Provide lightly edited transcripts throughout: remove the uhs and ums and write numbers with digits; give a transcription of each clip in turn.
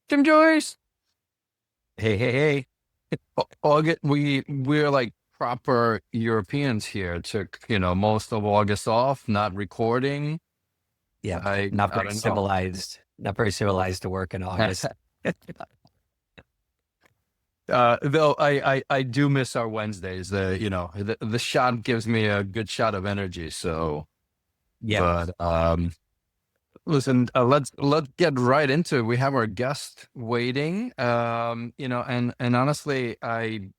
Jim Joyce. Hey, hey, hey. August, we're like proper Europeans here. Took, most of August off, not recording. Yeah, I not very don't know. civilized, not very civilized to work in August. Though I do miss our Wednesdays. The shot gives me a good shot of energy. So, Yeah. but listen, let's get right into it. We have our guest waiting. And honestly, I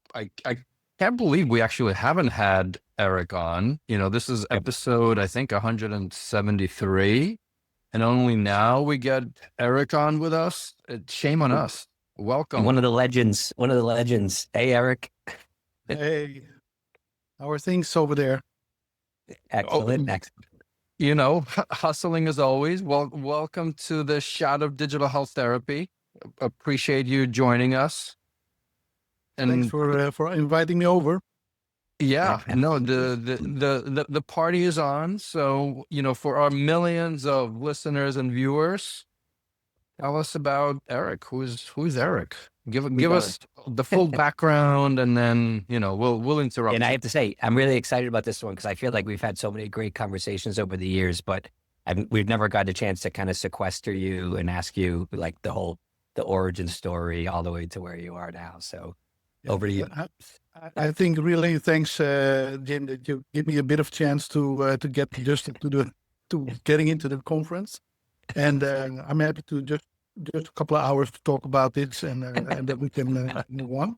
can't believe we actually haven't had Eric on. This is Yep. episode I think 173, and only now we get Eric on with us. Shame on us. Welcome. One of the legends, one of the legends. Hey, Eric. Hey, how are things over there? Oh, Excellent. Excellent. hustling as always. Well, welcome to the Shot of Digital Health Therapy. Appreciate you joining us. Thanks And for inviting me over. yeah, no, Absolutely. the party is on. So, for our millions of listeners and viewers, tell us about Eric. Who's Eric? We Give going. us the full background, and then, we'll And interrupt I you. have to say, I'm really excited about this one because I feel like we've had so many great conversations over the years, but we've never got a chance to kind of sequester you and ask you like the origin story all the way to where you are now. So Yeah, over to you. I think really thanks, Jim, that you give me a bit of chance to get just to getting into the conference, and I'm happy to just a couple of hours to talk about this, and then we can move on.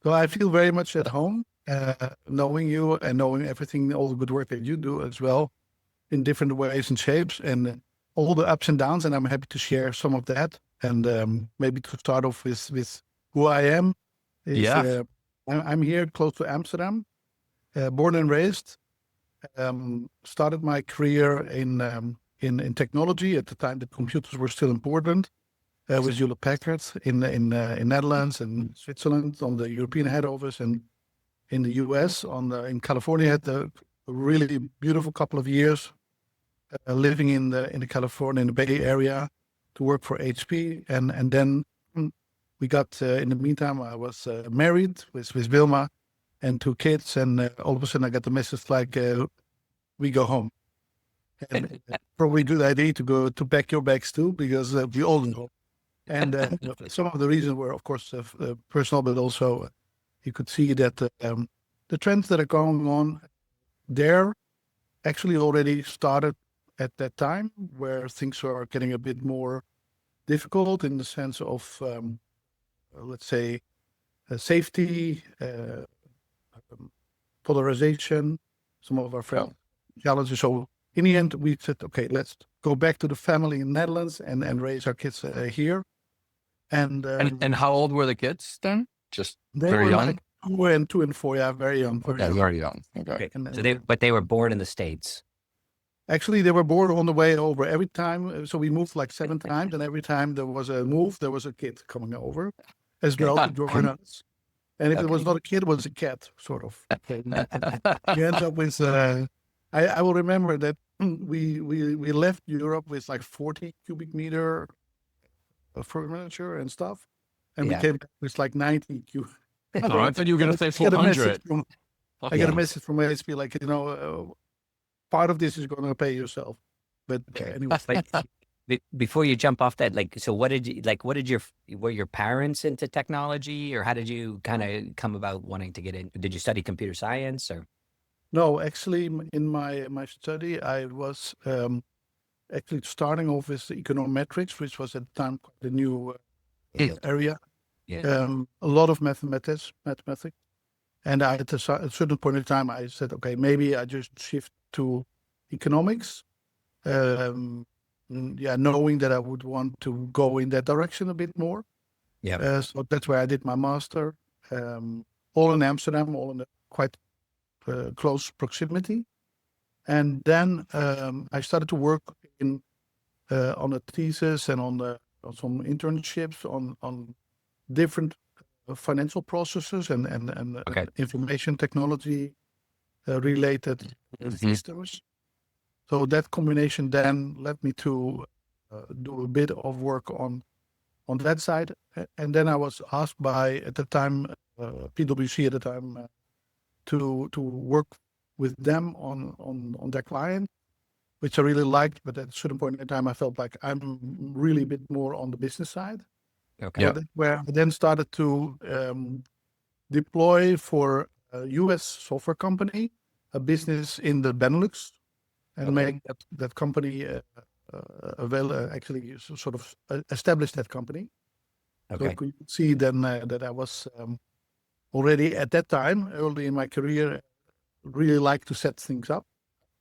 So I feel very much at home, knowing you and knowing everything, all the good work that you do as well, in different ways and shapes, and all the ups and downs. And I'm happy to share some of that. And maybe to start off with who I am is Yeah. I'm here close to Amsterdam, born and raised. Started my career in technology at the time that computers were still important. With Hewlett Packard in Netherlands and Switzerland on the European head office, and in the US in California. Had a really beautiful couple of years living in California in the Bay Area to work for HP, and then we got in the meantime I was married with Wilma and two kids, and all of a sudden I got the message like we go home, and probably a good idea to go to pack your bags too, because we all go. And some of the reasons were, of course, personal, but also you could see that the trends that are going on there actually already started at that time, where things are getting a bit more difficult in the sense of, let's say, safety, polarization, some of our friends challenges. So in the end, we said, okay, let's go back to the family in Netherlands and raise our kids here. And And how old were the kids then? Just they very were young? like 2 and 4, yeah, very young. Very Yeah, young. very young. Okay. Okay. And So they were born in the States. actually, they were born on the way over. Every time, so we moved like 7 times, and every time there was a move, there was a kid coming over as well to join us. And if it was Okay. not a kid, it was a cat, sort of. Okay. You end up with. I will remember that we left Europe with like 40 cubic meter furniture and stuff, and we Yeah. came back with like 90 cubic. Oh, I thought you were going to say Get a message 400. from I Yeah. get a message from ASP like, part of this is going to pay yourself. But anyway, But before you jump off that, like, so what did you like? What did were your parents into technology, or how did you kind of come about wanting to get in? Did you study computer science, or? no, actually, in my study, I was actually starting off with econometrics, which was at the time quite a new area. Yeah. A lot of mathematics, and at a certain point in time, I said, okay, maybe I just shift to economics. Yeah, knowing that I would want to go in that direction a bit more. Yeah. So that's where I did my master, all in Amsterdam, all in a quite close proximity. And then I started to work on a thesis and on some internships on different financial processes and Okay. information technology related Mhm. systems. So that combination then led me to do a bit of work on on that side. And then I was asked by, at the time, PwC at the time, to work with them on their client, which I really liked. But at a certain point in time, I felt like I'm really a bit more on the business side. Okay. So that's where I then started to deploy for a US software company, a business in the Benelux, and make that company actually sort of establish that company. Okay. So you could see then that I was already at that time, early in my career, really like to set things up.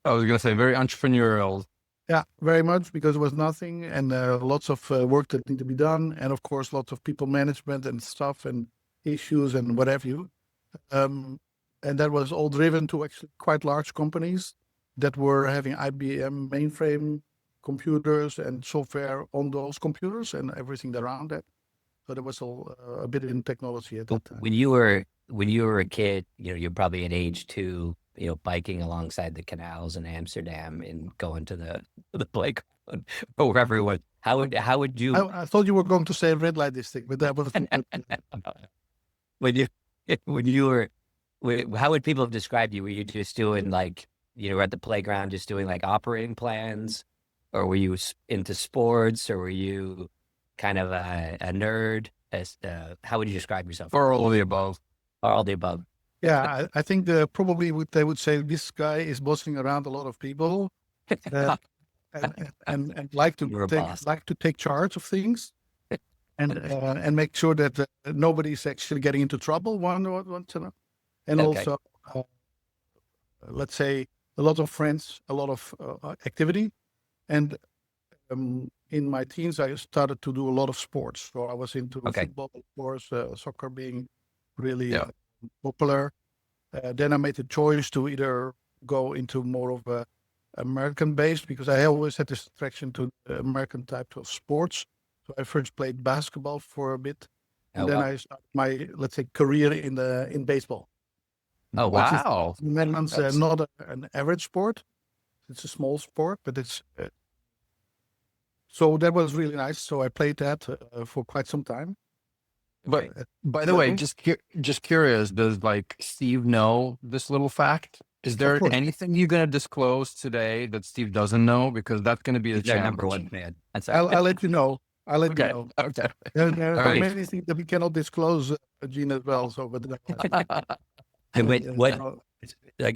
I was going to say very entrepreneurial. Yeah, very much, because there was nothing, and lots of work that need to be done, and of course lots of people management and stuff and issues and whatever you. And that was all driven to actually quite large companies that were having IBM mainframe computers and software on those computers and everything around that. So there was a bit in technology at that time. When you were a kid, you're probably at age 2, biking alongside the canals in Amsterdam and going to the playground or wherever it was. How would you? I thought you were going to say red light district, but that was when you were, how would people have described you? Were you just doing like, at the playground, just doing like operating plans, or were you into sports, or were you kind of a nerd? How would you describe yourself? Or all of the above. Or all the above. Yeah, I think they would say this guy is bossing around a lot of people, and like to take charge of things, and make sure that nobody's actually getting into trouble once in a, and also let's say a lot of friends, a lot of activity, and in my teens I started to do a lot of sports. So I was into football, of course, soccer being really popular. Then I made the choice to either go into more of a American based, because I always had this attraction to the American type of sports. So I first played basketball for a bit, and then I started my, let's say, career in baseball. Oh, wow. In the Netherlands, not an average sport. It's a small sport, but it's so that was really nice. So I played that for quite some time. But by the way, just curious, does like Steve know this little fact? Is there anything you're going to disclose today that Steve doesn't know? Because that's going to be the challenge. Number one fan. I'll let you know. I'll let you know. Okay. There are many things that we cannot disclose, Eugene, as well. So, but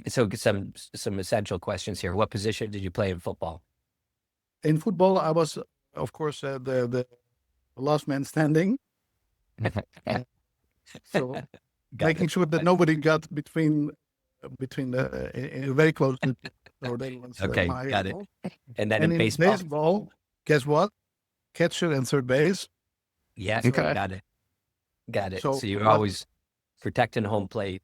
so some essential questions here. What position did you play in football? In football, I was, of course, the last man standing. So making sure that nobody got between the very close to got it. And then in baseball, guess what? Catcher and third base. Yeah, got it. So you're always protecting home plate.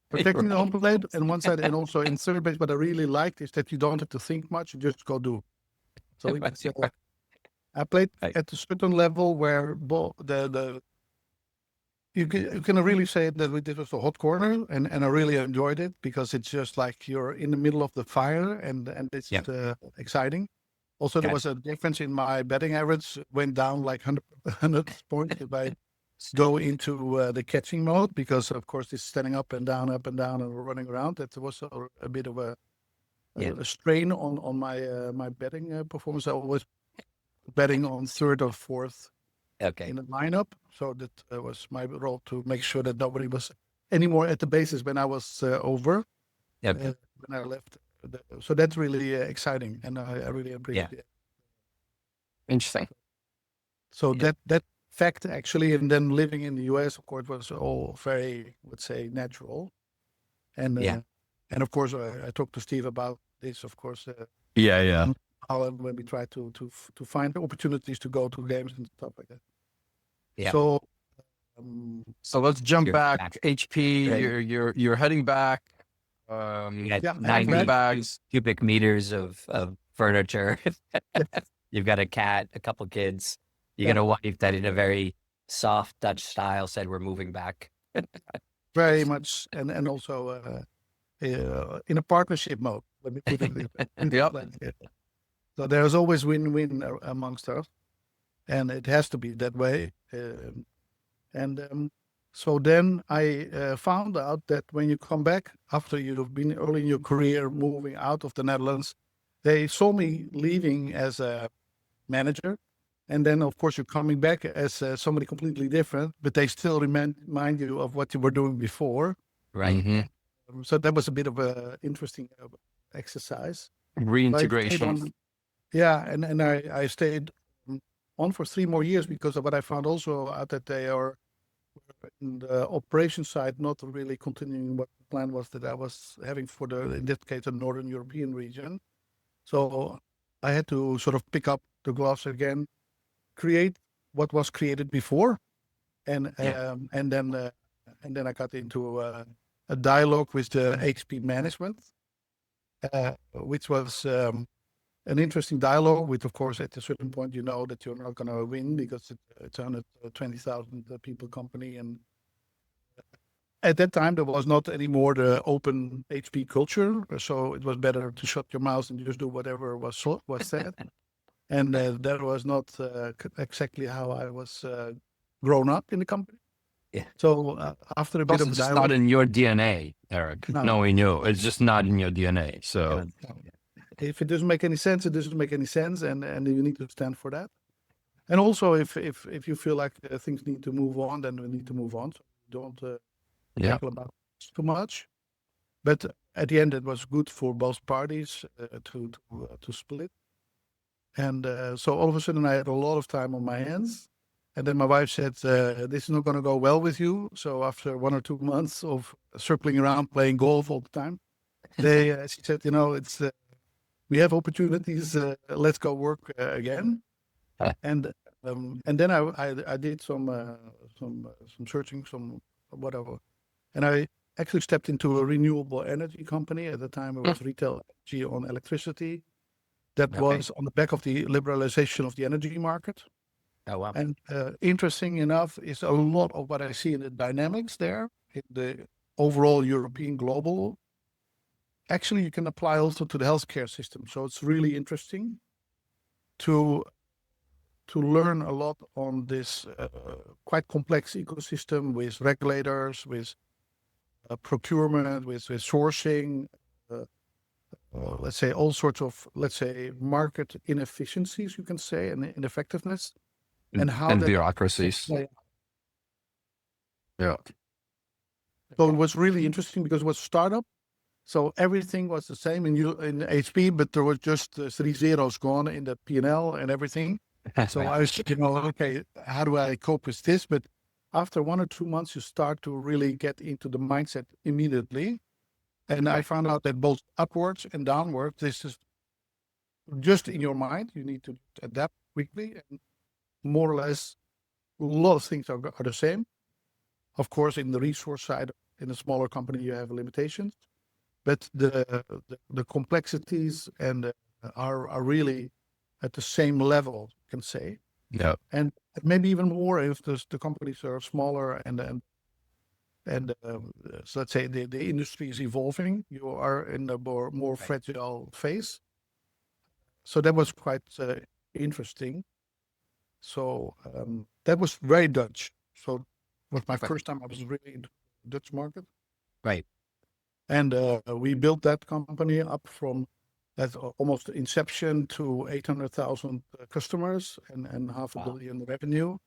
Protecting the home plate on one side, and also in third base. What I really liked is that you don't have to think much; you just go do. So I played at a certain level where you can really say that this was a hot corner, and I really enjoyed it, because it's just like you're in the middle of the fire, and it's exciting. Also, there was a difference in my batting average, went down like 100 points if I go into the catching mode, because of course it's standing up and down, and running around. That was a bit of a strain on my batting performance. I was betting on third or fourth in the lineup. So that was my role, to make sure that nobody was anymore at the bases when I was over. When I left. So that's really exciting, and I really appreciate it. Interesting. So that fact actually, and then living in the US, of course, was all very, let's say, natural. And and of course, I talked to Steve about this, of course. Holland, when we try to find opportunities to go to games and stuff like that. Yeah. So let's jump back. HP, you're heading back. You got 90 bags, cubic meters of furniture. You've got a cat, a couple kids. You got a wife that, in a very soft Dutch style, said, "We're moving back." Very much, and also in a partnership mode. Let me put it. So there's always win-win amongst us. and it has to be that way. So then I found out that when you come back after you've been early in your career, moving out of the Netherlands, they saw me leaving as a manager. And then, of course, you're coming back as somebody completely different, but they still remind you of what you were doing before. Right. Mm-hmm. So that was a bit of an interesting exercise. Reintegration. And I stayed on for 3 more years because of what I found also out that they are in the operation side not really continuing what the plan was that I was having for in this case, the Northern European region. So I had to sort of pick up the gloves again, create what was created before, and then I got into a dialogue with the HP management, which was an interesting dialogue. With, of course, at a certain point, you know that you're not going to win because it's a 120,000 people company, and at that time there was not anymore the open HP culture, so it was better to shut your mouth and just do whatever was said. And that was not exactly how I was grown up in the company. Yeah. So after a bit of It's dialogue, not in your DNA, Erik. No. No, we knew. It's just not in your DNA. So if it doesn't make any sense, it doesn't make any sense, and you need to stand for that. And also, if you feel like things need to move on, then we need to move on. So don't tackle about too much. But at the end, it was good for both parties to split. And so all of a sudden, I had a lot of time on my hands. And then my wife said, this is not going to go well with you. So after 1 or 2 months of circling around playing golf all the time, she said, it's we have opportunities. Let's go work again. And then I did some searching, some whatever. And I actually stepped into a renewable energy company. At the time, it was retail energy on electricity. That was on the back of the liberalization of the energy market. Oh, wow. And interesting enough is a lot of what I see in the dynamics there, in the overall European global, actually you can apply also to the healthcare system. So it's really interesting to learn a lot on this quite complex ecosystem with regulators, with procurement, with sourcing, let's say all sorts of, market inefficiencies, you can say, and ineffectiveness. And how and bureaucracies. Yeah. So it was really interesting because it was startup. So everything was the same in HP, but there was just 3 zeros gone in the P&L and everything. So I was, okay, how do I cope with this? But after 1 or 2 months, you start to really get into the mindset immediately. And I found out that both upwards and downwards, this is just in your mind. You need to adapt quickly, and more or less, a lot of things are the same. Of course, in the resource side, in a smaller company, you have limitations, but the complexities and are really at the same level, you can say. Yeah. And maybe even more if the companies are smaller and so let's say the industry is evolving. You are in a more fragile phase. So that was quite interesting. So that was very Dutch. So it was my first time I was really in the Dutch market. Right. And we built that company up from that almost inception to 800,000 customers and $500 million revenue.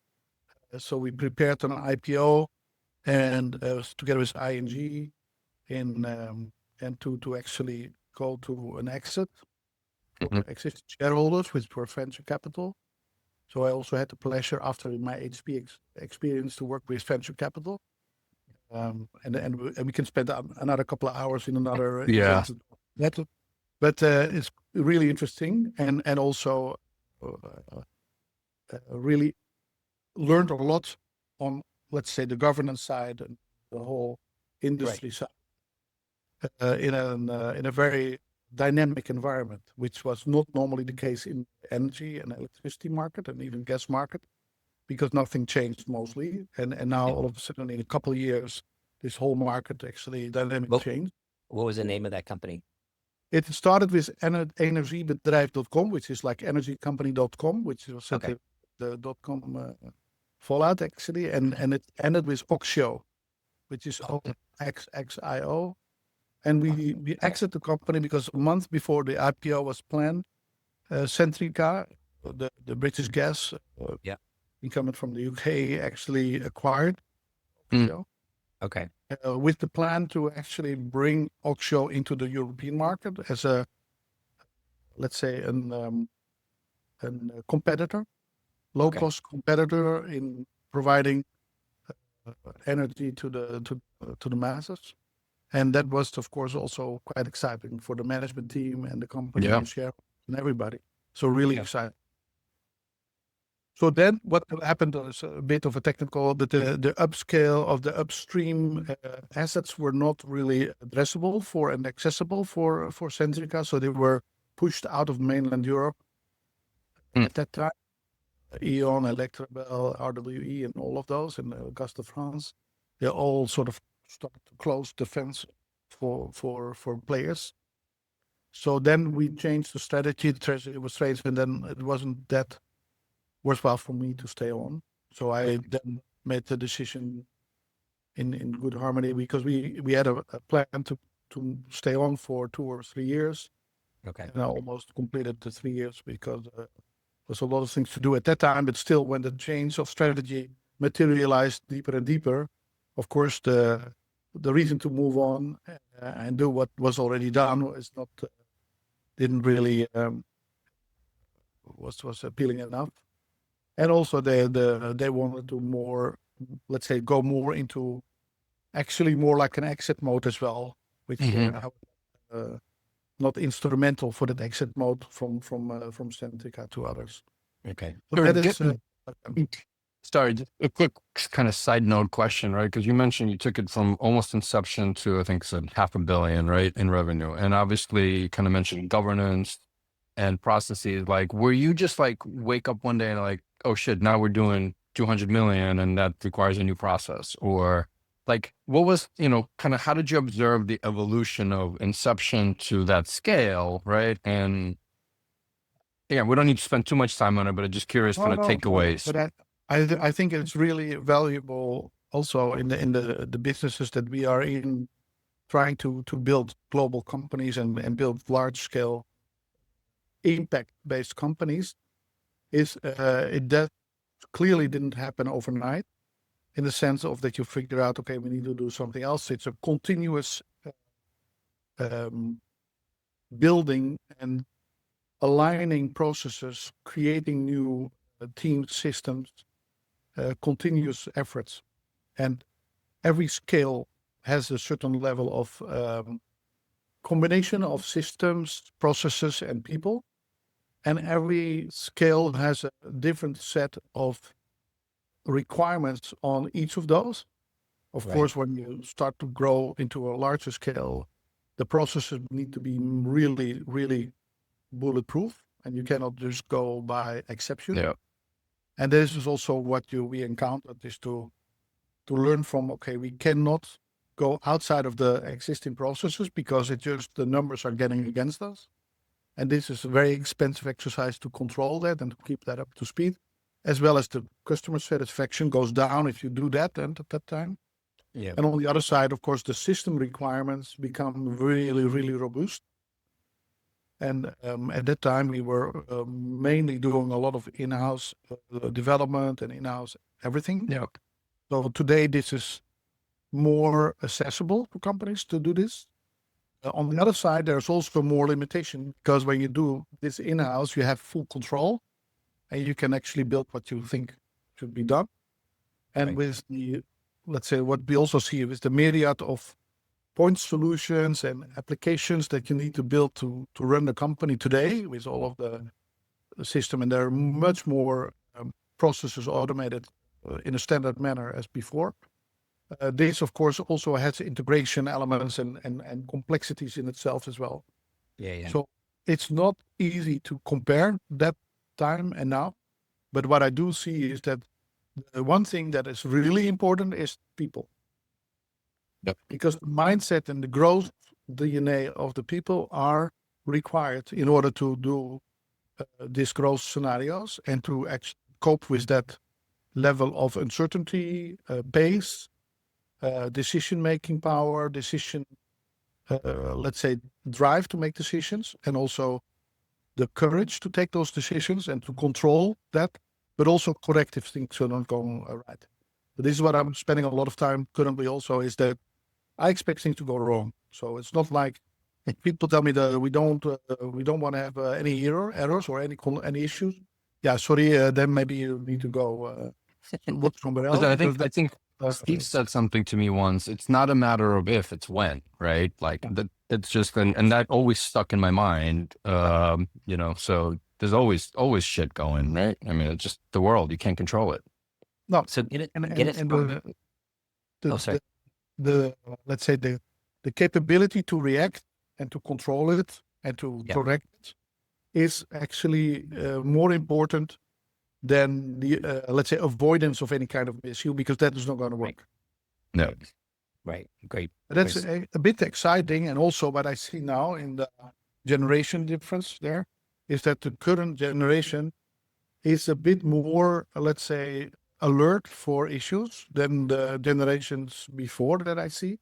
So we prepared an IPO and together with ING and to actually go to an exit for existing shareholders, which were venture capital. So I also had the pleasure after my HP experience to work with venture capital. And we can spend another couple of hours in another event. But it's really interesting and also really learned a lot on, let's say, the governance side and the whole industry side in a very dynamic environment, which was not normally the case in energy and electricity market and even gas market, because nothing changed mostly. And now all of a sudden in a couple of years, this whole market actually dynamic changed. What was the name of that company? It started with energiebedrijf.com, which is like energycompany.com, which was at the the dot-com fallout actually, and it ended with Oxio, which is OXXIO. And we exited the company because a month before the IPO was planned, Centrica, the British gas, incoming from the UK, actually acquired Oxio. Okay. With the plan to actually bring Oxio into the European market as a, let's say, a competitor, low-cost competitor in providing energy to the masses. And that was, of course, also quite exciting for the management team and the company and share and everybody. So really exciting. So then what happened was a bit of a technical, that the upscale of the upstream assets were not really addressable for and accessible for Centrica. So they were pushed out of mainland Europe at that time. E.ON, Electrabel, RWE, and all of those, and Gaz de France, they all sort of started to close the fence for players. So then we changed the strategy. The treasury was changed, and then it wasn't that worthwhile for me to stay on. So I then made the decision in good harmony, because we had a plan to stay on for 2 or 3 years. Okay. And I almost completed the 3 years because there's a lot of things to do at that time. But still, when the change of strategy materialized deeper and deeper, of course, the reason to move on and do what was already done was not, didn't really was appealing enough. And also they wanted to more, let's say, go more into actually more like an exit mode as well, which not instrumental for that exit mode from Centrica to others. Okay. So that is, sorry, just a quick kind of side note question, right? Because you mentioned you took it from almost inception to, I think, said $500 million, right, in revenue, and obviously you kind of mentioned governance and processes. Like, were you just like wake up one day and like, oh shit, now we're doing 200 million and that requires a new process? Or like, what was, kind of, how did you observe the evolution of inception to that scale, right? And yeah, we don't need to spend too much time on it, but I'm just curious kind of takeaways. But I think it's really valuable also in the businesses that we are in, trying to build global companies and build large scale impact-based companies, is that clearly didn't happen overnight, in the sense of that you figure out, okay, we need to do something else. It's a continuous building and aligning processes, creating new team systems, continuous efforts. And every scale has a certain level of combination of systems, processes, and people. And every scale has a different set of requirements on each of those. Of course, when you start to grow into a larger scale, the processes need to be really, really bulletproof, and you cannot just go by exception. Yeah. And this is also what we encountered, is to learn from, okay, we cannot go outside of the existing processes because the numbers are getting against us. And this is a very expensive exercise to control that and to keep that up to speed, as well as the customer satisfaction goes down if you do that at that time. Yeah. And on the other side, of course, the system requirements become really, really robust. And at that time, we were mainly doing a lot of in-house development and in-house everything. Yeah. So today, this is more accessible for companies to do this. On the other side, there's also more limitation, because when you do this in-house, you have full control and you can actually build what you think should be done. And with the, let's say, what we also see is the myriad of point solutions and applications that you need to build to run the company today, with all of the system, and there are much more processes automated in a standard manner as before. This, of course, also has integration elements and complexities in itself as well. Yeah. So it's not easy to compare that time and now. But what I do see is that the one thing that is really important is people. Yep. Because the mindset and the growth DNA of the people are required in order to do these growth scenarios and to actually cope with that level of uncertainty, pace, decision-making power, let's say, drive to make decisions, and also the courage to take those decisions and to control that, but also correct if things are not going right. But this is what I'm spending a lot of time currently also, is that I expect things to go wrong. So it's not like people tell me that we don't want to have any errors or any issues. Yeah, sorry, then maybe you need to go look somewhere else. Listen, I think Steve said something to me once. It's not a matter of if, it's when, right? Like that. It's just, and that always stuck in my mind. You know, so there's always shit going, right? I mean, it's just the world. You can't control it. No. So let's say the capability to react and to control it and to correct it is actually more important than the let's say avoidance of any kind of issue, because that is not going to work. No. Right. Great. That's a bit exciting, and also what I see now in the generation difference there is that the current generation is a bit more, let's say, alert for issues than the generations before that I see.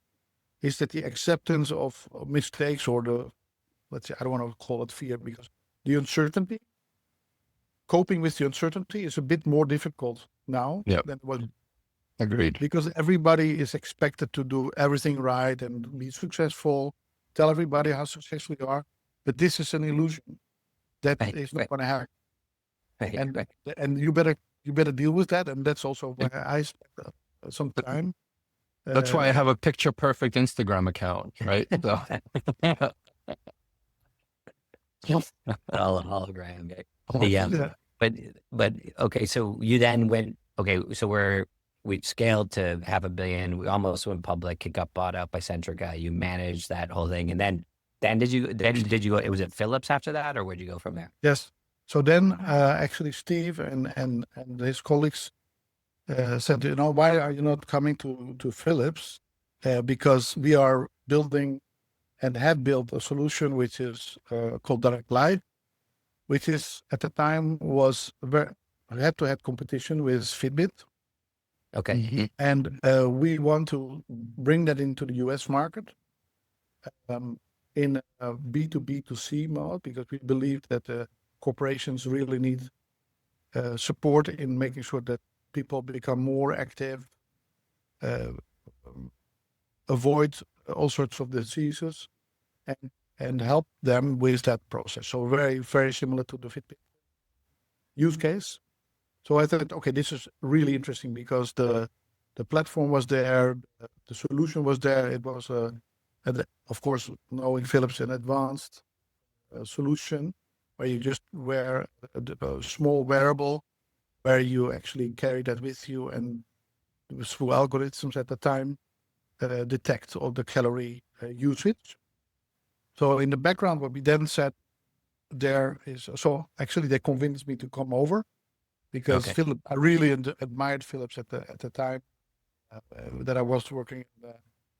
Is that the acceptance of mistakes, or the, let's say, I don't want to call it fear, because the uncertainty, coping with the uncertainty is a bit more difficult now than it was. Agreed. Because everybody is expected to do everything right and be successful, tell everybody how successful you are. But this is an illusion. That is not going to happen. And you better deal with that. And that's also why I spent some time. That's why I have a picture perfect Instagram account, right? So. Hologram. But okay, so you then went, okay, so we scaled to $500 million. We almost went public. It got bought out by Centrica. You managed that whole thing, and then did you go? It was at Philips after that, or where'd you go from there? Yes. So then actually Steve and his colleagues said, you know, why are you not coming to Philips? Because we are building and have built a solution which is called DirectLife, which is at the time was very head-to-head competition with Fitbit. Okay. And we want to bring that into the US market in a B2B2C mode, because we believe that corporations really need support in making sure that people become more active, avoid all sorts of diseases, and help them with that process. So very, very similar to the Fitbit use case. So I thought, okay, this is really interesting, because the platform was there, the solution was there. It was, of course, knowing Philips, an advanced solution where you just wear a small wearable, where you actually carry that with you, and it was through algorithms at the time detect all the calorie usage. So in the background, what we then said there is, so actually they convinced me to come over, because Philips, I really admired Philips at the time that I was working in,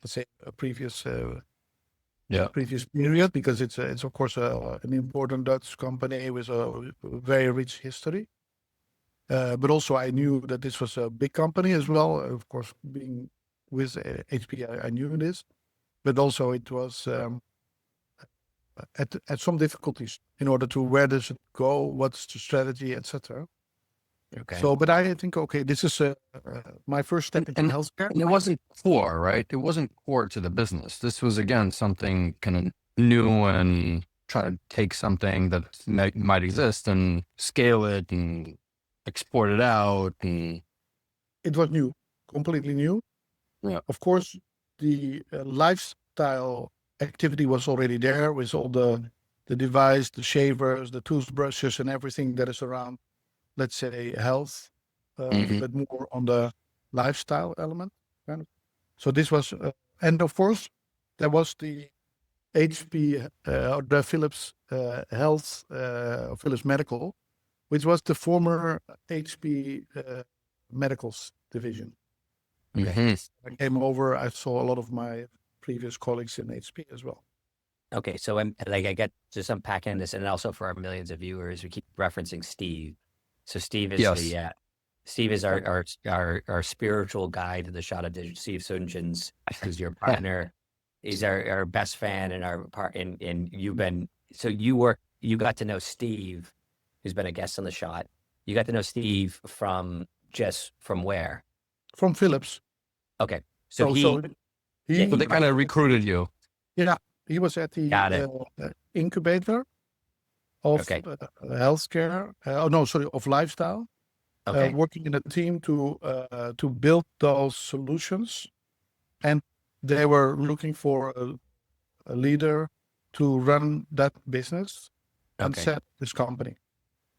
let's say, a previous period, because it's of course an important Dutch company with a very rich history. But also I knew that this was a big company as well. Of course, being with HP, I knew this, but also it was at some difficulties in order to, where does it go, what's the strategy, etc. Okay. So, but I think, okay, this is my first step into healthcare. And it wasn't core, right? It wasn't core to the business. This was, again, something kind of new, and try to take something that might exist and scale it and export it out. And it was new, completely new. Yeah. Of course, the lifestyle activity was already there, with all the device, the shavers, the toothbrushes, and everything that is around, let's say, health, but more on the lifestyle element. Kind of. So this was, and of course, there was the HP, or the Philips Health, Philips Medical, which was the former HP Medicals division. I came over, I saw a lot of my previous colleagues in HP as well. Okay, so I'm like, I get just unpacking this, and also for our millions of viewers, we keep referencing Steve. So Steve is Yes. Steve is our spiritual guide to the shot of digital. Steve Seuntjens, who's your partner. He's our best fan and our part. And you got to know Steve, who's been a guest on the shot. You got to know Steve from where? From Philips. Okay, So he so So they kind of recruited you. yeah, he was at the Got it. incubator of Okay. healthcare. Of lifestyle. okay, Working in a team to build those solutions, and they were looking for a leader to run that business and Okay. set this company.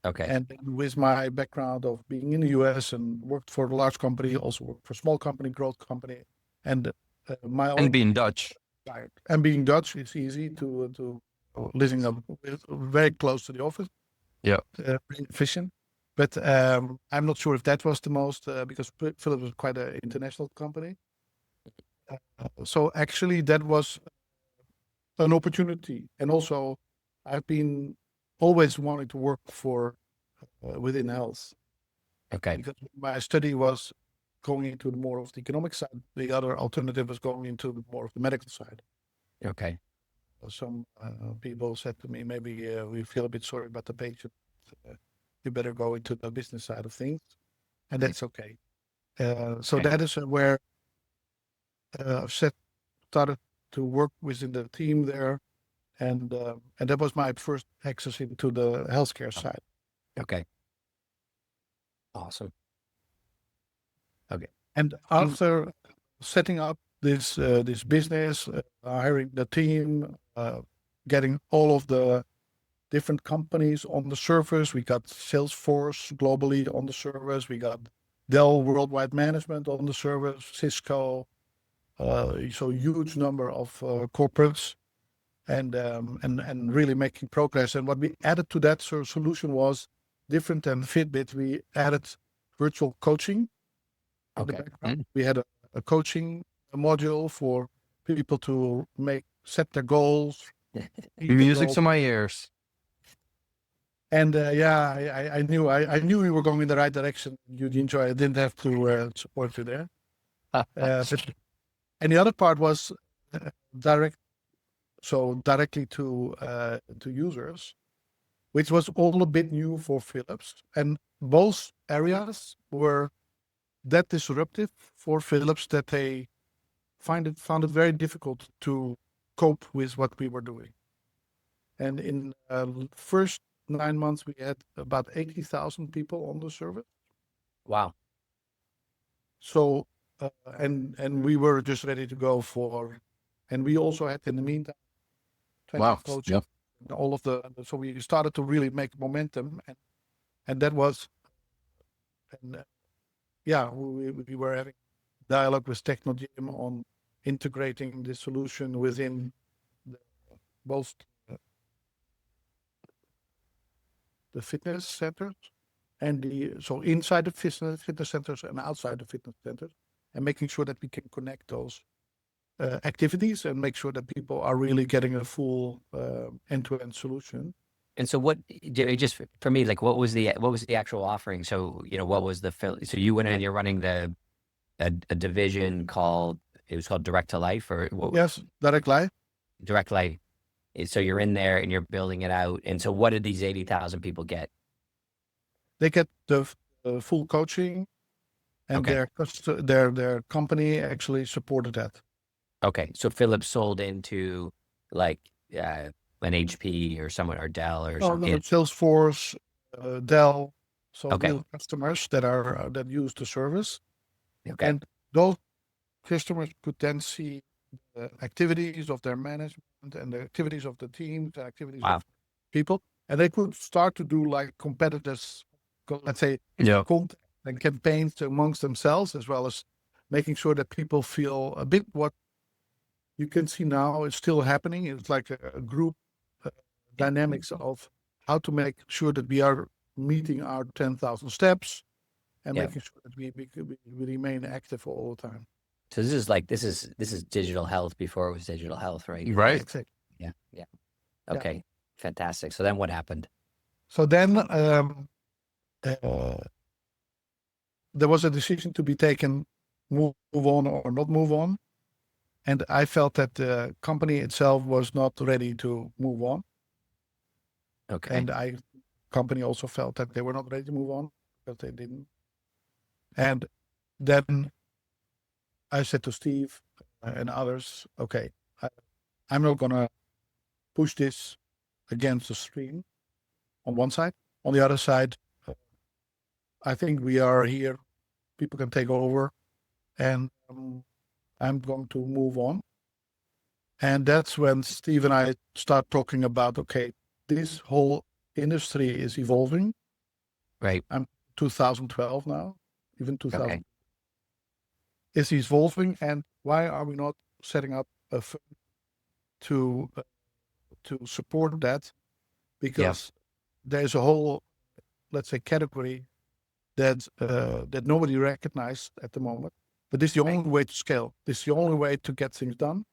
okay, And with my background of being in the US and worked for a large company, also worked for a small company, growth company, and my own And being Dutch. diet. And being Dutch, it's easy to living very close to the office. Yeah. Very efficient. But I'm not sure if that was the most, because Philips was quite an international company. So actually that was an opportunity. And also I've been always wanting to work for within health, okay, because my study was going into more of the economic side. The other alternative was going into more of the medical side. okay, Some people said to me, maybe we feel a bit sorry about the patient. You better go into the business side of things, and that's okay. So Okay. that is where I've started to work within the team there, and that was my first access into the healthcare side. okay. Awesome. And after setting up this business, hiring the team, getting all of the different companies on the service, we got Salesforce globally on the service, we got Dell Worldwide Management on the service, Cisco, so huge number of corporates, and really making progress. And what we added to that solution was different than Fitbit. We added virtual coaching. In the Okay. background. We had a coaching module for people to set their goals. meet their Music goals. to my ears. And I knew we were going in the right direction, Eugene, so I didn't have to support you there. And the other part was directly to users, which was all a bit new for Philips. And both areas were that disruptive for Philips that they found it very difficult to cope with what we were doing. And in first 9 months, we had about 80,000 people on the service. Wow. So and we were just ready to go and we also had in the meantime 20 Wow. coaches, Yeah. all of so we started to really make momentum, and that was, and we were having dialogue with Technogym on integrating this solution within both the fitness centers and so inside the fitness centers and outside the fitness centers, and making sure that we can connect those activities and make sure that people are really getting a full end-to-end solution. And so just for me, like what was the actual offering? So, what was so you went in and you're running a division called DirectLife, or what? Yes, DirectLife. DirectLife. So you're in there and you're building it out. And so what did these 80,000 people get? They get the full coaching, and Okay. their company actually supported that. Okay. So Philips sold into like an HP or someone, or Dell or something. Salesforce, Dell, so Okay. real customers that use the service. Okay. And those customers could then see the activities of their management and the activities of the teams, the activities Wow. of people, and they could start to do like competitors, let's say, Yeah. content and campaigns amongst themselves, as well as making sure that people feel a bit what you can see now is still happening. It's like a group dynamics of how to make sure that we are meeting our 10,000 steps and Yeah. making sure that we remain active all the time. So this is digital health before it was digital health, right? Right. Exactly. Yeah. Okay. Fantastic. So then what happened? So then there was a decision to be taken, move on or not move on. And I felt that the company itself was not ready to move on. Okay. And company also felt that they were not ready to move on because they didn't. And then I said to Steve and others, okay, I'm not going to push this against the stream on one side. On the other side, I think we are here. People can take over, and I'm going to move on. And that's when Steve and I start talking about, okay, this whole industry is evolving. Right. I'm 2012 now, even 2000. Okay. It's evolving, and why are we not setting up a fund to support that? Because there's a whole, let's say, category that nobody recognized at the moment. But this is the only way to scale. This is the only way to get things done.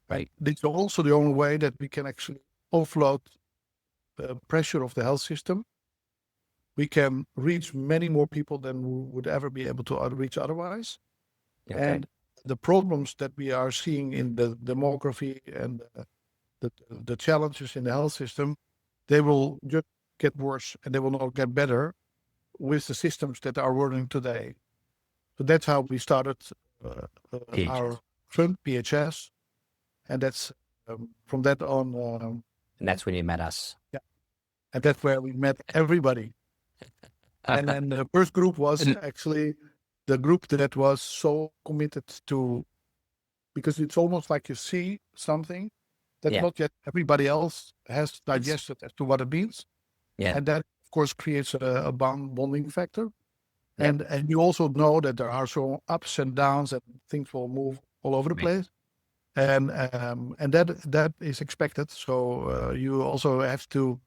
Right. And this is also the only way that we can actually offload the pressure of the health system. We can reach many more people than we would ever be able to reach otherwise. Okay. And the problems that we are seeing in the demography and the challenges in the health system, they will just get worse and they will not get better with the systems that are working today. So that's how we started our fund, PHS. And that's from that on. And that's when you met us. Yeah. And that's where we met everybody. And then the first group was actually the group that was so committed to, because it's almost like you see something that not yet everybody else has digested as to what it means. Yeah. And that, of course, creates a bonding factor. Yeah. And you also know that there are some ups and downs and things will move all over the place. And that is expected. So you also have to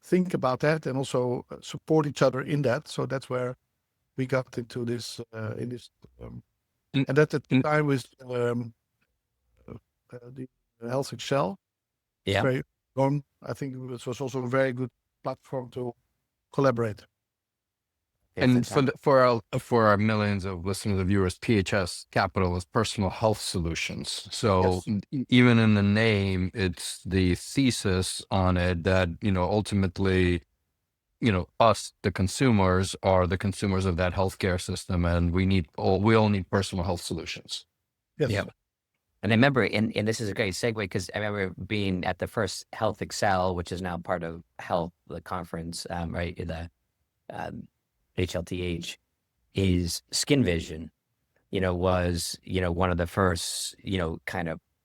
think about that and also support each other in that. So that's where we got into this, and at the time with the Health Excel. Yeah. Very long. I think it was also a very good platform to collaborate. And for our millions of listeners and viewers, PHS Capital is personal health solutions. So even in the name, it's the thesis on it that, ultimately, us, the consumers, are the consumers of that healthcare system, and we all need personal health solutions. Yes. Yeah. And I remember, and this is a great segue, because I remember being at the first Health Excel, which is now part of Health, the conference, right? The HLTH, is SkinVision, was, one of the first,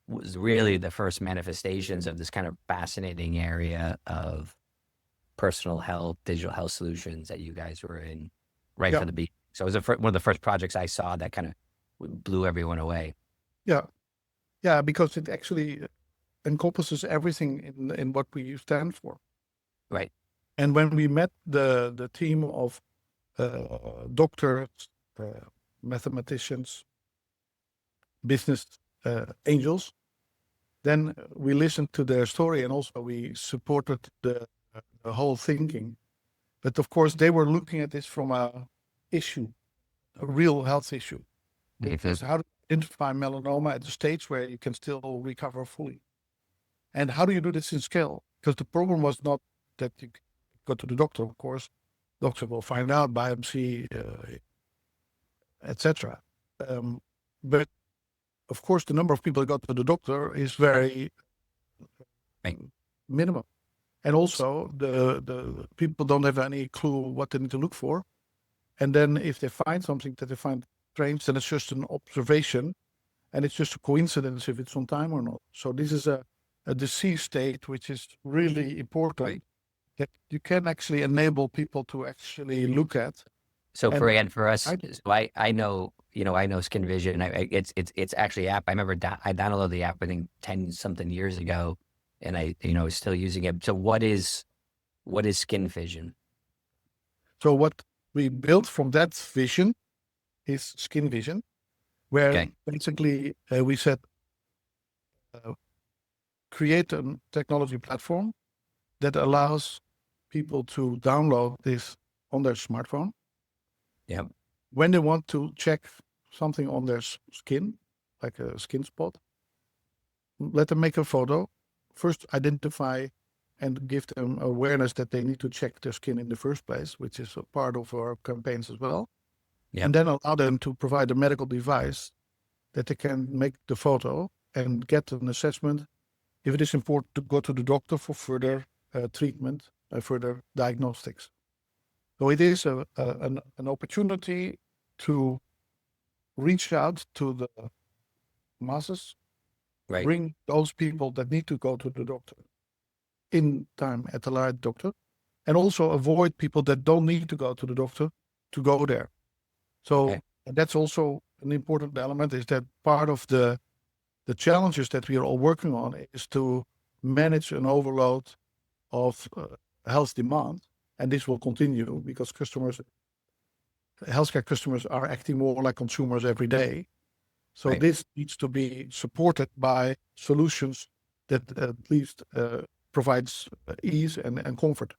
was really the first manifestations of this kind of fascinating area of personal health, digital health solutions that you guys were in right from the beginning. So it was one of the first projects I saw that kind of blew everyone away. Yeah. Yeah, because it actually encompasses everything in what we stand for. Right. And when we met the team of doctors, mathematicians, business angels, then we listened to their story and also we supported the whole thinking. But of course, they were looking at this from a real health issue. Because how to identify melanoma at the stage where you can still recover fully. And how do you do this in scale? Because the problem was not that you go to the doctor, of course. Doctor will find out, biopsy, etc. But of course, the number of people that go to the doctor is very minimum. And also, the people don't have any clue what they need to look for. And then if they find something that they find strange, then it's just an observation. And it's just a coincidence if it's on time or not. So this is a disease state, which is really important. That you can actually enable people to actually look at. So for us, I know, I know SkinVision. It's actually an app. I remember I downloaded the app, I think 10 something years ago, and I, was still using it. So what is SkinVision? So what we built from that vision is SkinVision, where basically we said, create a technology platform that allows people to download this on their smartphone. Yep. When they want to check something on their skin, like a skin spot, let them make a photo. First, identify and give them awareness that they need to check their skin in the first place, which is a part of our campaigns as well. Yep. And then allow them to provide a medical device that they can make the photo and get an assessment if it is important to go to the doctor for further treatment, further diagnostics. So it is an opportunity to reach out to the masses, Right. bring those people that need to go to the doctor in time at the right doctor, and also avoid people that don't need to go to the doctor to go there. So Okay. that's also an important element, is that part of the challenges that we are all working on is to manage an overload of health demand. And this will continue because healthcare customers are acting more like consumers every day. So Right. this needs to be supported by solutions that at least provides ease and comfort.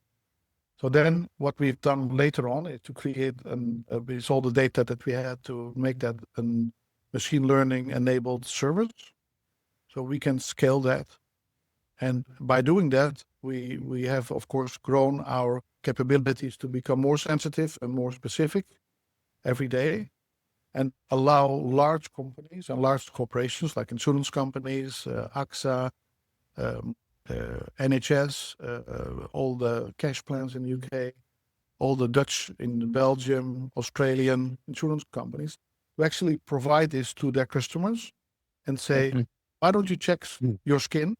So then what we've done later on is to create, with all the data that we had, to make that a machine learning enabled service. So we can scale that. And by doing that, we have, of course, grown our capabilities to become more sensitive and more specific every day, and allow large companies and large corporations like insurance companies, AXA, NHS, all the cash plans in the UK, all the Dutch in Belgium, Australian insurance companies, to actually provide this to their customers and say, Mhm. why don't you check your skin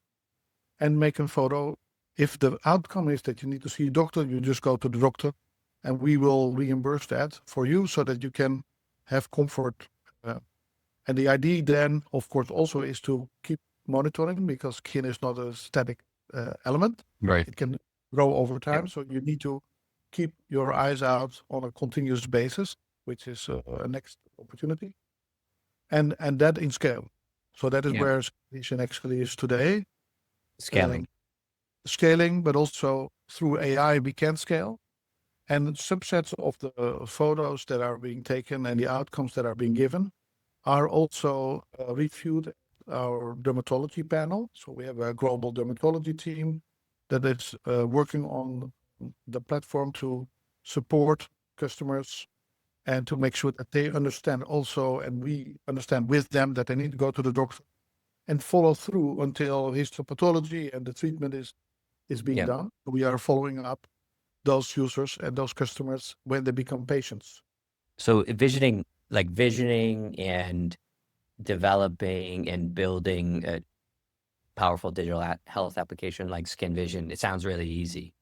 and make a photo? If the outcome is that you need to see a doctor, you just go to the doctor and we will reimburse that for you so that you can have comfort. And the idea then, of course, also is to keep monitoring, because skin is not a static element. Right. It can grow over time. So you need to keep your eyes out on a continuous basis, which is a next opportunity. And that in scale. So that is Yeah. where SkinVision actually is today. Scaling. Scaling, but also through AI, we can scale. And subsets of the photos that are being taken and the outcomes that are being given are also reviewed at our dermatology panel. So we have a global dermatology team that is working on the platform to support customers and to make sure that they understand also, and we understand with them, that they need to go to the doctor and follow through until histopathology and the treatment is being Yeah. done. We are following up those users and those customers when they become patients. So visioning and developing and building a powerful digital health application like SkinVision, it sounds really easy.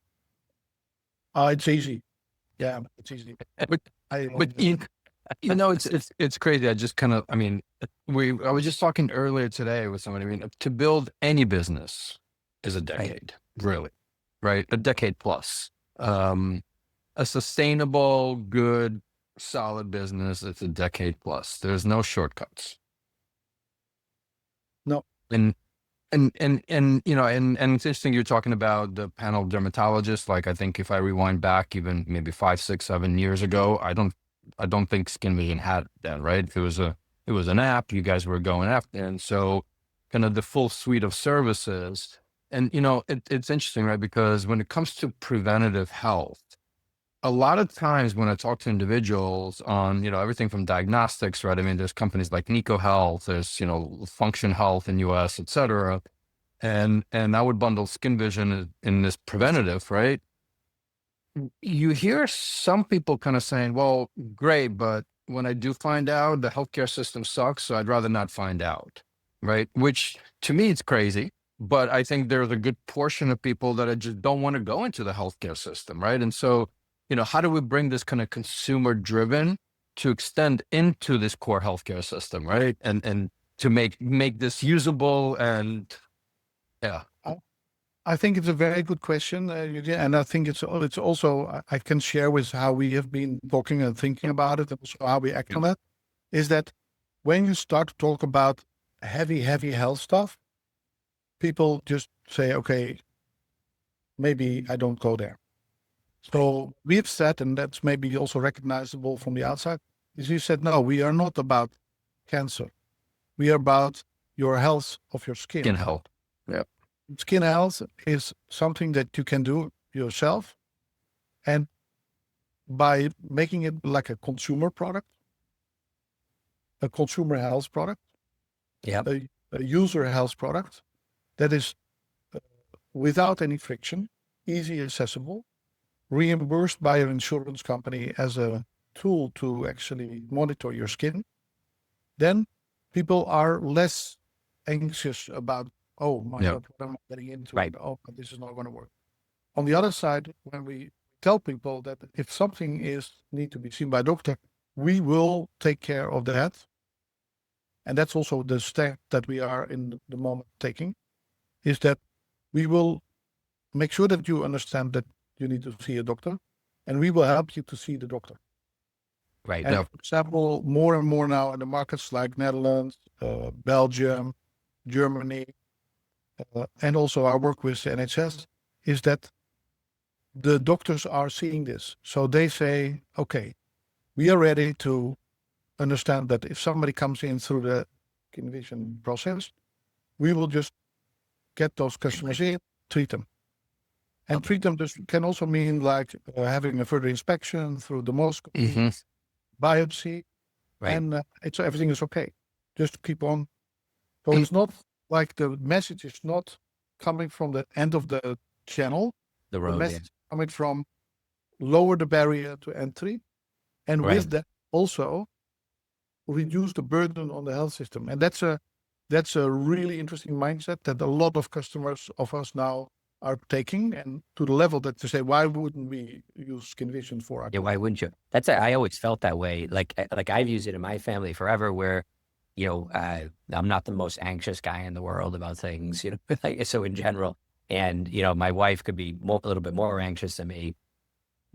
It's easy. Yeah, it's easy. But you know, it's crazy. I just kind of, I mean, I was just talking earlier today with somebody. I mean, to build any business is a decade, really, right? A decade plus. A sustainable, good, solid business, it's a decade plus. There's no shortcuts. No. And you know, and it's interesting you're talking about the panel of dermatologists. Like, I think if I rewind back even maybe 5, 6, 7 years ago, I don't think SkinVision had that, right? It was an app you guys were going after, and so kind of the full suite of services. And you know, it's interesting, right? Because when it comes to preventative health, a lot of times when I talk to individuals on, you know, everything from diagnostics, right? I mean, there's companies like Nico Health, there's, you know, Function Health in US, et cetera. And I would bundle SkinVision in this preventative, right? You hear some people kind of saying, well, great, but when I do find out, the healthcare system sucks, so I'd rather not find out, right? Which to me, it's crazy. But I think there's a good portion of people that just don't want to go into the healthcare system, right? And so, you know, how do we bring this kind of consumer driven to extend into this core healthcare system, right? And to make this usable and yeah. I think it's a very good question, Eugene, and I think it's also, I can share with how we have been talking and thinking about it, and also how we act on it, is that when you start to talk about heavy health stuff, people just say, okay, maybe I don't go there. So we've said, and that's maybe also recognizable from the outside, is you said, no, we are not about cancer. We are about your health of your skin. Skin health. Yeah. Skin health is something that you can do yourself. And by making it like a consumer product, a consumer health product, Yep. a user health product that is without any friction, easy accessible, reimbursed by your insurance company as a tool to actually monitor your skin, then people are less anxious about, oh my God, what am I getting into? Right. Oh, this is not going to work. On the other side, when we tell people that if something need to be seen by a doctor, we will take care of that. And that's also the step that we are in the moment taking, is that we will make sure that you understand that you need to see a doctor, and we will help you to see the doctor. Right. And for example, more and more now in the markets like Netherlands, Belgium, Germany, and also our work with the NHS, is that the doctors are seeing this. So they say, okay, we are ready to understand that if somebody comes in through the SkinVision process, we will just get those customers in, treat them. And treat them just can also mean like having a further inspection through dermoscopy, biopsy, Right. and so everything is okay. Just keep on. So it's not like the message is not coming from the end of the channel. The The road. message is coming from lower the barrier to entry, and Right. with that also reduce the burden on the health system. And that's a really interesting mindset that a lot of customers of us now are taking, and to the level that they say, why wouldn't we use SkinVision for our Yeah, why wouldn't you? I always felt that way. Like I've used it in my family forever, where, I'm not the most anxious guy in the world about things, like, so in general. And, my wife could be a little bit more anxious than me.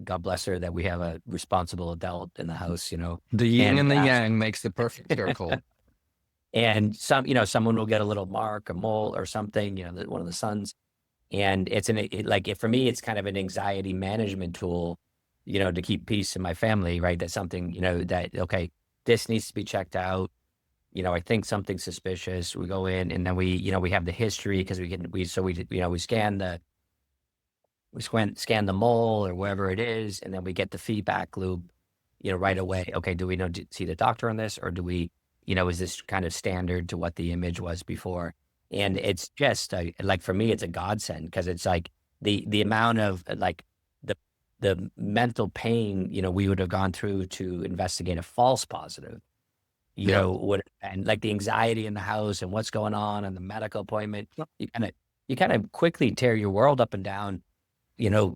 God bless her that we have a responsible adult in the house, The yin and the And, yang makes the perfect circle. and someone will get a little mark, a mole or something, one of the sons. And it's for me, it's kind of an anxiety management tool, to keep peace in my family, right? That's something, that, okay, this needs to be checked out. I think something's suspicious. We go in and then we have the history because we scan the mole or wherever it is. And then we get the feedback loop, right away. Okay. Do we know to see the doctor on this, or do we, is this kind of standard to what the image was before? And it's just like, for me, it's a godsend, because it's like the amount of like the mental pain, we would have gone through to investigate a false positive, and like the anxiety in the house and what's going on and the medical appointment, you kind of quickly tear your world up and down,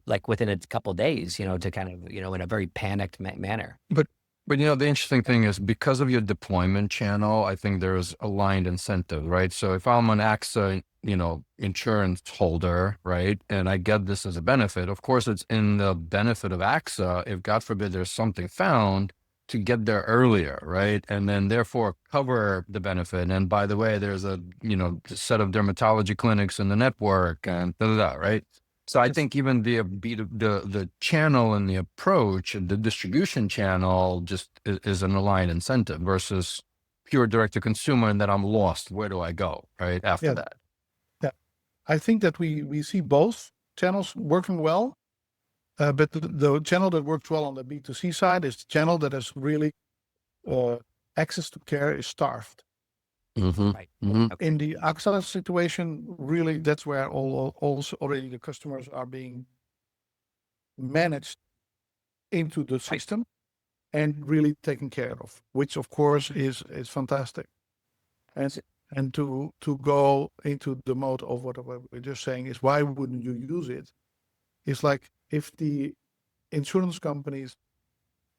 like within a couple of days, to kind of, in a very panicked manner. But the interesting thing is, because of your deployment channel, I think there's aligned incentive, right? So if I'm an AXA, insurance holder, right, and I get this as a benefit, of course, it's in the benefit of AXA, if God forbid there's something found, to get there earlier, right? And then therefore cover the benefit. And by the way, there's a, set of dermatology clinics in the network and right? So I think even the channel and the approach and the distribution channel just is an aligned incentive versus pure direct to consumer, and then I'm lost. Where do I go, right, after that? Yeah, I think that we see both channels working well, but the channel that works well on the B2C side is the channel that is really access to care is starved. Right. Okay. In the AXA situation, really, that's where also already the customers are being managed into the system and really taken care of, which of course is fantastic. And to go into the mode of what we're just saying is, why wouldn't you use it? It's like, if the insurance companies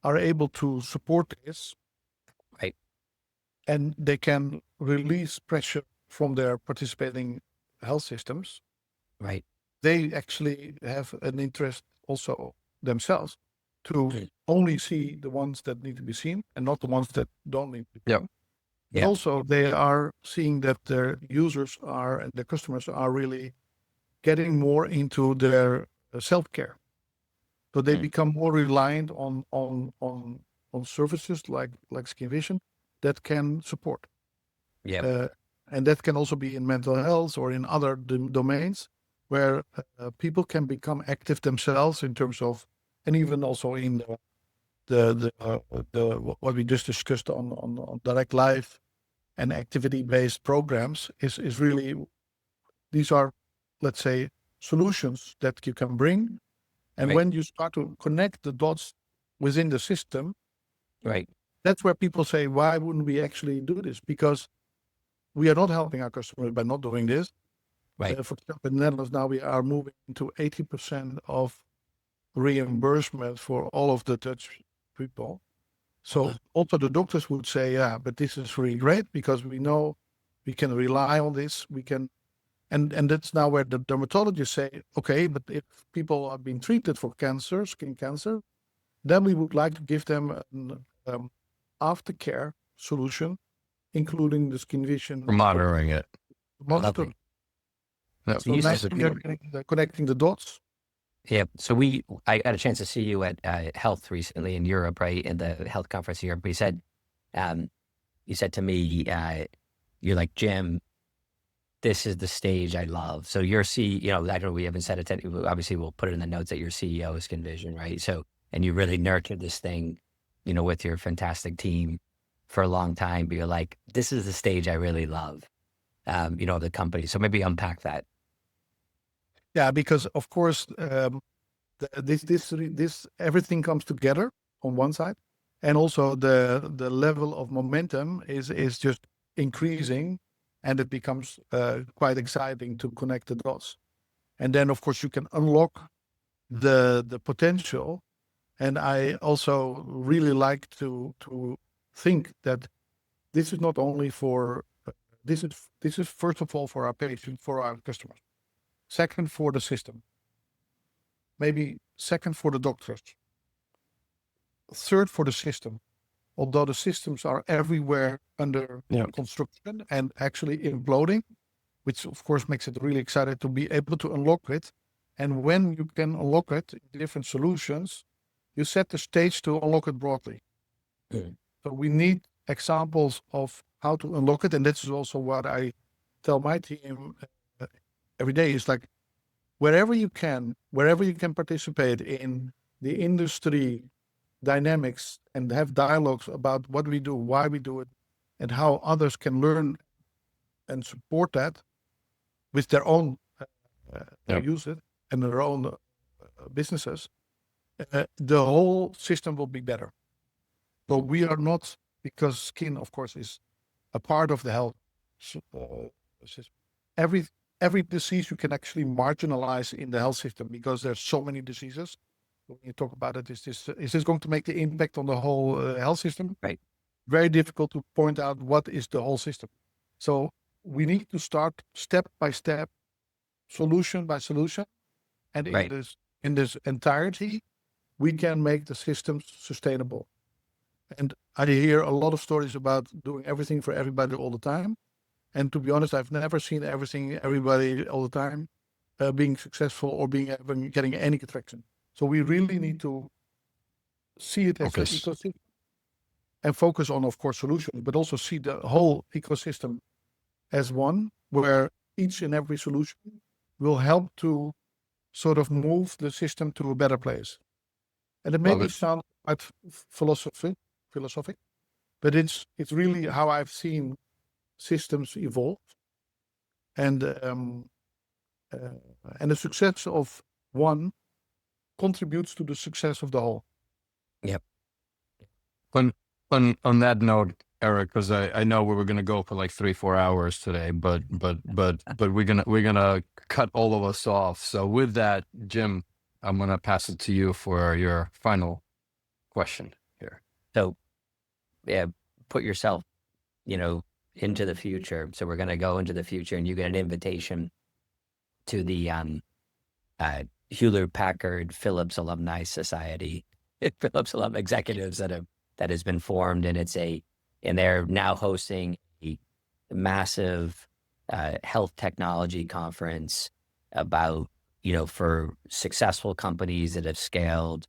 are able to support this, Right. and they can release pressure from their participating health systems, Right. they actually have an interest also themselves to only see the ones that need to be seen and not the ones that don't need to be seen. But also they are seeing that their users and their customers are really getting more into their self-care. So they become more reliant on services like SkinVision that can support. Yeah. And that can also be in mental health or in other domains where people can become active themselves in terms of, and even also in the what we just discussed on DirectLife and activity-based programs is really, these are, let's say, solutions that you can bring. And Right. when you start to connect the dots within the system, Right. that's where people say, why wouldn't we actually do this? Because we are not helping our customers by not doing this. Right. For example, in the Netherlands now we are moving to 80% of reimbursement for all of the Dutch people. So also the doctors would say, yeah, but this is really great because we know we can rely on this. We can, and that's now where the dermatologists say, okay, but if people are being treated for cancer, skin cancer, then we would like to give them an aftercare solution, including the SkinVision For monitoring it. Lovely. No, So So you now said, we are connecting the dots. yeah. So I got a chance to see you at Health recently in Europe, right? In the health conference in Europe. You said to me, you're like, Jim, this is the stage I love. So you're I don't know, we haven't said it, obviously we'll put it in the notes that you're CEO of SkinVision, right? So, and you really nurtured this thing, with your fantastic team for a long time, but you're like, this is the stage I really love, the company. So maybe unpack that. Yeah, because of course, this everything comes together on one side, and also the level of momentum is just increasing, and it becomes quite exciting to connect the dots. And then of course you can unlock the potential. And I also really like to think that this is not only for this is first of all for our patients, for our customers. Second, for the system. Maybe second for the doctors. Third, for the system. Although the systems are everywhere under construction and actually imploding, which of course makes it really exciting to be able to unlock it. And when you can unlock it in different solutions, you set the stage to unlock it broadly. So we need examples of how to unlock it. And this is also what I tell my team every day, is like, wherever you can participate in the industry dynamics and have dialogues about what we do, why we do it, and how others can learn and support that with their own use it and their own businesses, the whole system will be better. So we are not, because skin, of course, is a part of the health system. Every disease you can actually marginalize in the health system, because there's so many diseases. When you talk about it, is this going to make the impact on the whole health system? Right. Very difficult to point out what is the whole system. So we need to start step by step, solution by solution, and in this entirety, we can make the systems sustainable. And I hear a lot of stories about doing everything for everybody all the time. And to be honest, I've never seen everybody all the time being successful or getting any traction. So we really need to see it as an ecosystem and focus on, of course, solutions, but also see the whole ecosystem as one, where each and every solution will help to sort of move the system to a better place. And it may sound quite philosophic, but it's really how I've seen systems evolve, and the success of one contributes to the success of the whole. Yep. On that note, Erik, because I know we were gonna go for like 3-4 hours today, but we're gonna cut all of us off. So with that, Jim, I'm gonna pass it to you for your final question here. So, yeah, put yourself, into the future. So we're going to go into the future, and you get an invitation to the Hewlett Packard Philips Alumni Society, Philips Alumni Executives that has been formed, and and they're now hosting a massive health technology conference about for successful companies that have scaled,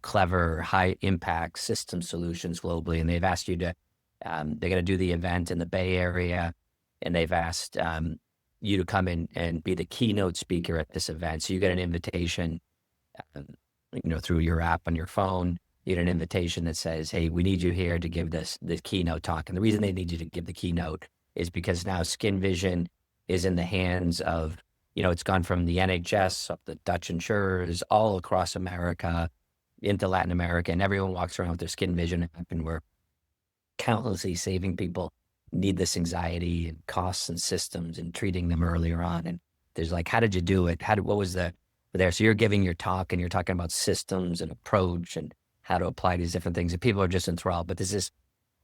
clever, high impact system solutions globally. And they've asked you to, they're going to do the event in the Bay Area, and they've asked you to come in and be the keynote speaker at this event. So you get an invitation, through your app on your phone. You get an invitation that says, hey, we need you here to give this keynote talk. And the reason they need you to give the keynote is because now SkinVision is in the hands of, it's gone from the NHS, up the Dutch insurers, all across America, into Latin America, and everyone walks around with their SkinVision app, and we're countlessly saving people needless anxiety and costs and systems and treating them earlier on. And there's like, how did you do it? What was there? So you're giving your talk and you're talking about systems and approach and how to apply these different things, and people are just enthralled. But there's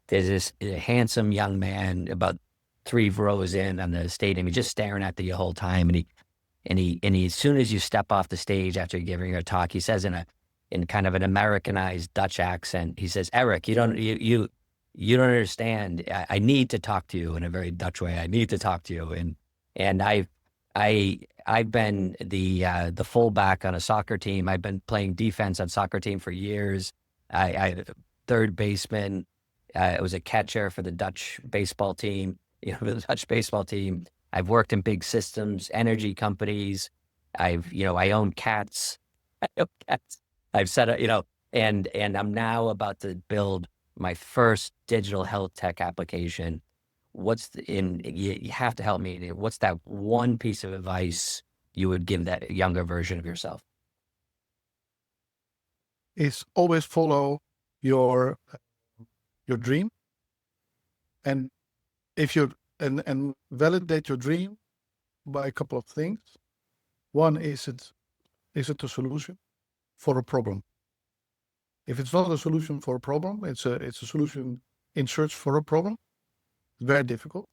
this handsome young man about 3 rows in on the stadium. He's just staring at you the whole time. And he, as soon as you step off the stage after giving your talk, he says in kind of an Americanized Dutch accent, he says, Erik, you don't understand. I need to talk to you in a very Dutch way. I need to talk to you. And I've been the fullback on a soccer team. I've been playing defense on soccer team for years. I third baseman. I was a catcher for the Dutch baseball team. The Dutch baseball team. I've worked in big systems, energy companies. I own cats. I've set up, and I'm now about to build my first digital health tech application. You have to help me. What's that one piece of advice you would give that younger version of yourself? Is always follow your dream, and and validate your dream by a couple of things. One, is it a solution for a problem? If it's not a solution for a problem, it's a solution in search for a problem. It's very difficult.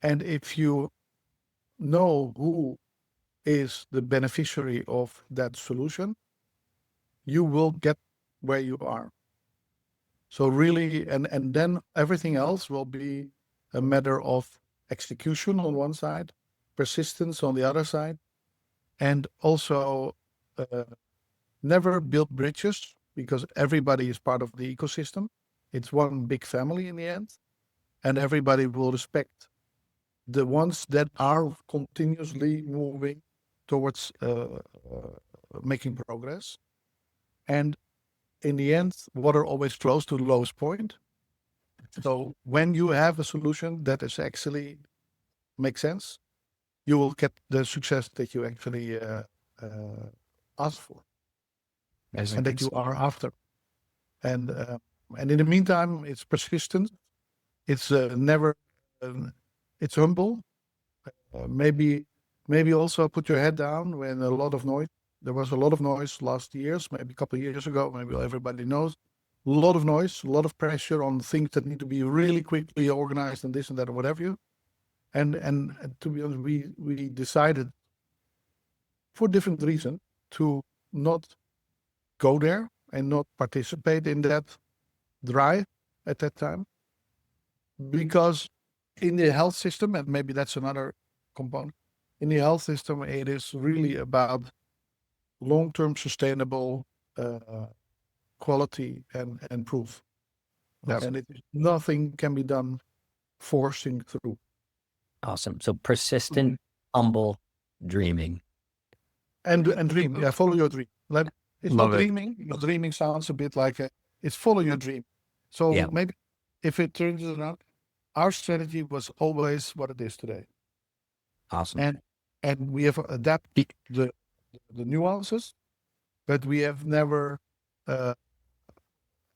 And if you know who is the beneficiary of that solution, you will get where you are. So really, and then everything else will be a matter of execution on one side, persistence on the other side, and also never build bridges, because everybody is part of the ecosystem. It's one big family in the end, and everybody will respect the ones that are continuously moving towards making progress. And in the end, water always flows to the lowest point. So when you have a solution that is actually makes sense, you will get the success that you actually ask for, and that you are after. And in the meantime, it's persistent. It's never. It's humble. Maybe also put your head down when a lot of noise. There was a lot of noise last years, maybe a couple of years ago. Maybe everybody knows. A lot of noise, a lot of pressure on things that need to be really quickly organized and this and that or whatever. And to be honest, we decided for different reasons to not go there and not participate in that drive at that time, because in the health system, and maybe that's another component, in the health system, it is really about long-term sustainable quality and proof. Yep. And nothing can be done forcing through. Awesome. So persistent, humble, dreaming. And dream. Yeah, follow your dream. It's Love not it. dreaming. Dreaming sounds a bit like it's follow your dream. So Yeah. maybe if it turns around, our strategy was always what it is today. Awesome. And we have adapted the nuances, but we have never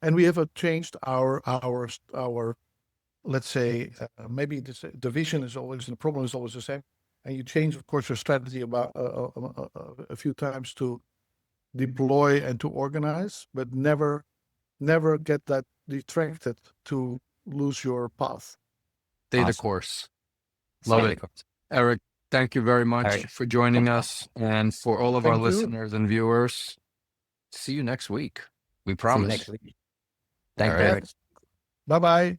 and we have changed our let's say maybe the vision is always, the problem is always the same, and you change, of course, your strategy about a few times to deploy and to organize, but never get that detracted to lose your path. Stay the Awesome. course. Love Stay it. the course. Erik, thank you very much Erik. for joining us, and for all of our Thank you. listeners and viewers. See you next week. We See you promise. next week. Thanks, All right. Erik. Bye-bye.